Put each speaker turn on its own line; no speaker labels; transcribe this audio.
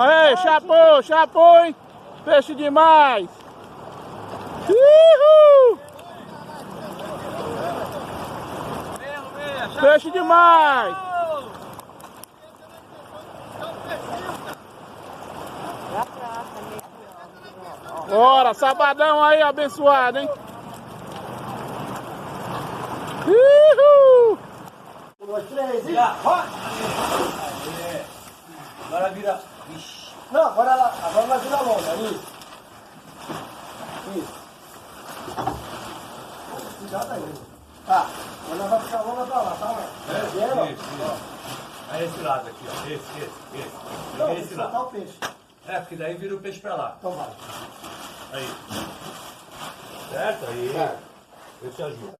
Aí, chapou, chapou, hein? Peixe demais. Uhul! Peixe demais. Bora, sabadão aí, abençoado, hein? Uhul!
1, 2, 3 e...
Agora vira.
Não, agora vai virar longa, isso. Isso. Cuidado aí. Tá, agora vai ficar longa pra lá, tá?
Aí esse lado aqui, ó. Esse.
Não,
Esse lado.
soltar o peixe.
É, porque daí vira o peixe pra lá.
Então vai.
Aí. Certo? Aí.
Certo.
Eu te ajudo.